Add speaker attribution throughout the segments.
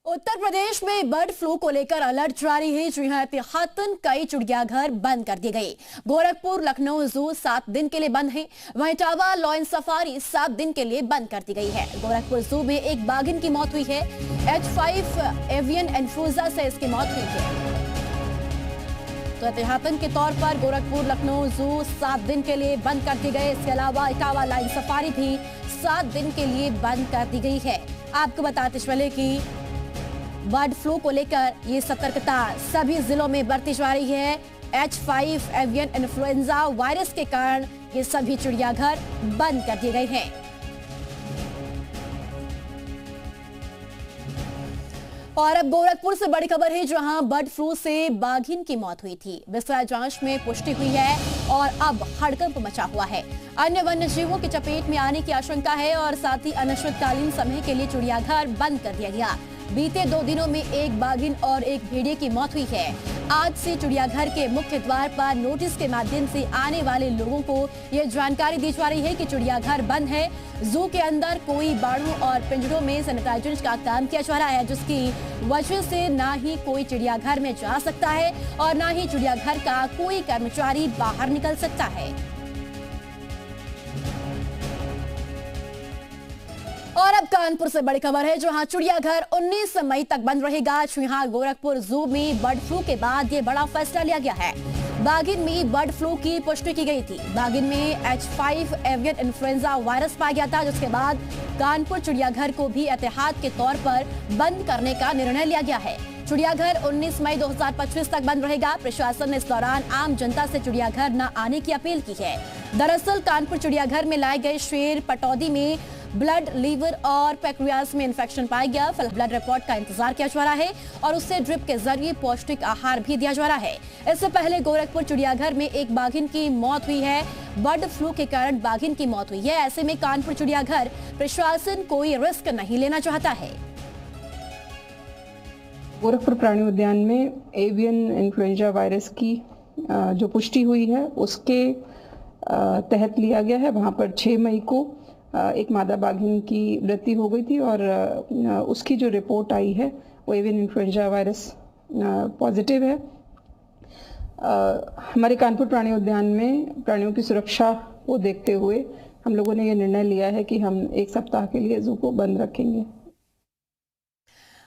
Speaker 1: उत्तर प्रदेश में bird flu को लेकर अलर्ट जारी है। जी हां, एहतियातन कई चिड़ियाघर बंद कर दिए गए। गोरखपुर लखनऊ जू 7 दिन के लिए बंद है। वहीं इटावा लॉयन सफारी 7 दिन के लिए बंद कर दी गई है। गोरखपुर जू में एक बाघिन की मौत हुई है। H5 एवियन इन्फ्लुएंजा से इसकी मौत हुई है। तो एहतियातन के तौर पर गोरखपुर लखनऊ जू 7 दिन के लिए बंद कर दी गए। इसके अलावा इटावा लॉयन सफारी भी 7 दिन के लिए बंद कर दी गई है। आपको बताते चले कि बर्ड फ्लू को लेकर ये सतर्कता सभी जिलों में बरती जा रही है। H5 एवियन इन्फ्लुएंजा वायरस के कारण ये सभी चिड़ियाघर बंद कर दिए गए हैं। और अब गोरखपुर से बड़ी खबर है, जहां बर्ड फ्लू से बाघिन की मौत हुई थी। विस्तार जांच में पुष्टि हुई है और अब हड़कंप मचा हुआ है। अन्य वन्य जीवों की चपेट में आने की आशंका है और साथ ही अनिश्चितकालीन समय के लिए चिड़ियाघर बंद कर दिया गया। बीते 2 दिनों में एक बाघिन और एक भेड़िए की मौत हुई है। आज से चिड़ियाघर के मुख्य द्वार पर नोटिस के माध्यम से आने वाले लोगों को यह जानकारी दी जा रही है कि चिड़ियाघर बंद है। जू के अंदर कोई बाड़ों और पिंजरों में सैनिटाइजर का काम किया जा रहा है, जिसकी वजह से ना ही कोई चिड़ियाघर में जा सकता है और ना ही चिड़ियाघर का कोई कर्मचारी बाहर निकल सकता है। और अब कानपुर से बड़ी खबर है, जहां चिड़ियाघर 19 मई तक बंद रहेगा। यहां गोरखपुर जू में बर्ड फ्लू के बाद ये बड़ा फैसला लिया गया है। बाघिन में बर्ड फ्लू की पुष्टि की गई थी। बाघिन में H5 एवियन इन्फ्लुएंजा वायरस पाया गया था, जिसके बाद कानपुर चिड़ियाघर को भी एहतियात के तौर पर बंद करने का निर्णय लिया गया है। चिड़ियाघर 19 मई 2025 तक बंद रहेगा। प्रशासन ने इस दौरान आम जनता से चिड़ियाघर न आने की अपील की है। दरअसल कानपुर चिड़ियाघर में लाए गए शेर पटौदी में ब्लड, लीवर और पैंक्रियाज में इंफेक्शन पाया गया। फिलहाल ब्लड रिपोर्ट का इंतजार किया जा रहा है और उससे ड्रिप के जरिए पौष्टिक आहार भी दिया जा रहा है। इससे पहले गोरखपुर चिड़ियाघर में एक बाघिन की मौत हुई है। बर्ड फ्लू के कारण बाघिन की मौत हुई है। ऐसे में कानपुर चिड़ियाघर प्रशासन कोई रिस्क नहीं लेना चाहता है।
Speaker 2: गोरखपुर प्राणी उद्यान में एवियन इन्फ्लुएंजा वायरस की जो पुष्टि हुई है उसके तहत लिया गया है। वहाँ पर 6 मई को एक मादा बाघिन की मृत्यु हो गई थी और उसकी जो रिपोर्ट आई है वो एवियन इन्फ्लुएंजा वायरस पॉजिटिव है। हमारे कानपुर प्राणी उद्यान में प्राणियों की सुरक्षा को देखते हुए हम लोगों ने ये निर्णय लिया है कि हम 1 सप्ताह के लिए जू को बंद रखेंगे।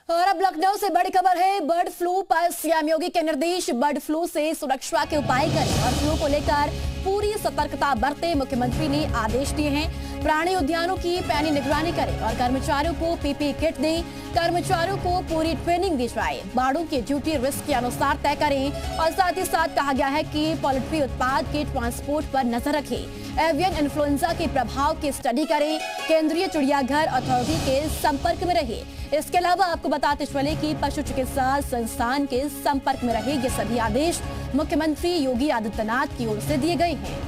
Speaker 1: और अब लखनऊ से बड़ी खबर है। बर्ड फ्लू पर सीएम योगी के निर्देश, बर्ड फ्लू से सुरक्षा के उपाय करें और फ्लू को लेकर पूरी सतर्कता बरते। मुख्यमंत्री ने आदेश दिए हैं। प्राणी उद्यानों की पैनी निगरानी करें और कर्मचारियों को पीपीई किट दें। कर्मचारियों को पूरी ट्रेनिंग दी जाए। बाड़ों की ड्यूटी रिस्क के अनुसार तय करें और साथ ही साथ कहा गया है कि पोल्ट्री उत्पाद के ट्रांसपोर्ट पर नजर रखें। एवियन इन्फ्लुएंजा के प्रभाव की स्टडी करें। केंद्रीय चिड़ियाघर अथॉरिटी के संपर्क में रहे। इसके अलावा आपको बताते चले कि पशु चिकित्सा संस्थान के संपर्क में रहे। ये सभी आदेश मुख्यमंत्री योगी आदित्यनाथ की ओर से दिए गए हैं।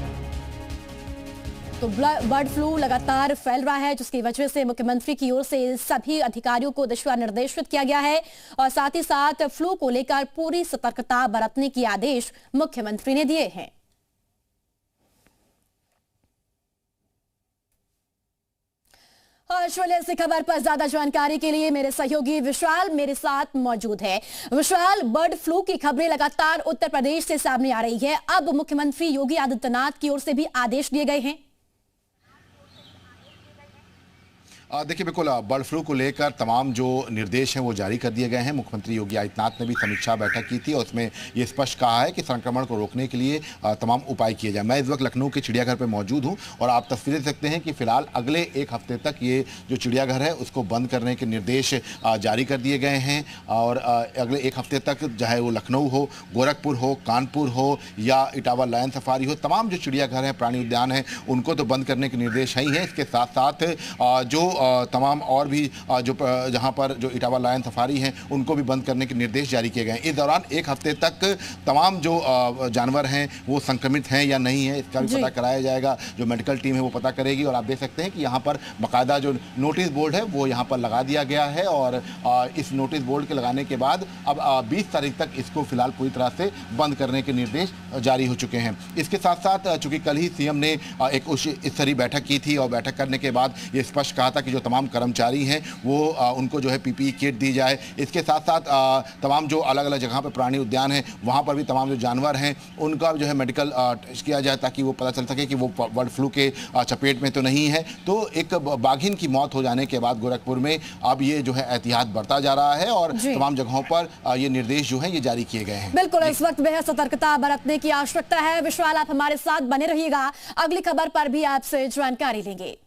Speaker 1: तो बर्ड फ्लू लगातार फैल रहा है, जिसकी वजह से मुख्यमंत्री की ओर से सभी अधिकारियों को दिशा निर्देशित किया गया है और साथ ही साथ फ्लू को लेकर पूरी सतर्कता बरतने के आदेश मुख्यमंत्री ने दिए हैं। और शोले से खबर पर ज्यादा जानकारी के लिए मेरे सहयोगी विशाल मेरे साथ मौजूद है। विशाल, बर्ड फ्लू की खबरें लगातार उत्तर प्रदेश से सामने आ रही है। अब मुख्यमंत्री योगी आदित्यनाथ की ओर से भी आदेश दिए गए हैं।
Speaker 3: देखिए, बिल्कुल बर्ड फ्लू को लेकर तमाम जो निर्देश हैं वो जारी कर दिए गए हैं। मुख्यमंत्री योगी आदित्यनाथ ने भी समीक्षा बैठक की थी और उसमें ये स्पष्ट कहा है कि संक्रमण को रोकने के लिए तमाम उपाय किए जाए। मैं इस वक्त लखनऊ के चिड़ियाघर पर मौजूद हूँ और आप तस्वीरें देख सकते हैं कि फिलहाल अगले 1 हफ्ते तक ये जो चिड़ियाघर है उसको बंद करने के निर्देश जारी कर दिए गए हैं। और अगले 1 हफ्ते तक चाहे वो लखनऊ हो, गोरखपुर हो, कानपुर हो या इटावा लॉयन सफारी हो, तमाम जो चिड़ियाघर हैं, प्राणी उद्यान हैं, उनको तो बंद करने के निर्देश ही हैं। इसके साथ साथ जो तमाम और भी जो जहां पर जो इटावा लॉयन सफारी हैं उनको भी बंद करने के निर्देश जारी किए गए हैं। इस दौरान 1 हफ्ते तक तमाम जो जानवर हैं वो संक्रमित हैं या नहीं है इसका भी पता कराया जाएगा। जो मेडिकल टीम है वो पता करेगी और आप देख सकते हैं कि यहाँ पर बाकायदा जो नोटिस बोर्ड है वो यहाँ पर लगा दिया गया है और इस नोटिस बोर्ड के लगाने के बाद अब 20 तारीख तक इसको फिलहाल पूरी तरह से बंद करने के निर्देश जारी हो चुके हैं। इसके साथ साथ चूंकि कल ही सीएम ने एक उच्च स्तरीय बैठक की थी और बैठक करने के बाद ये स्पष्ट कहा था कि जो तमाम कर्मचारी हैं वो उनको जो है पीपीई किट दी जाए। इसके साथ साथ तमाम जो अलग अलग जगह पर प्राणी उद्यान है वहाँ पर भी तमाम जो जानवर हैं उनका जो है मेडिकल टेस्ट किया जाए ताकि वो पता चल सके कि वो बर्ड फ्लू के चपेट में तो नहीं है। तो एक बाघिन की मौत हो जाने के बाद गोरखपुर में अब ये जो है एहतियात बरता जा रहा है और तमाम जगहों पर ये निर्देश जो है ये जारी किए गए हैं।
Speaker 1: बिल्कुल, इस वक्त बेहद सतर्कता बरतने की आवश्यकता है। विशाल, आप हमारे साथ बने रहिएगा, अगली खबर पर भी आपसे जानकारी लेंगे।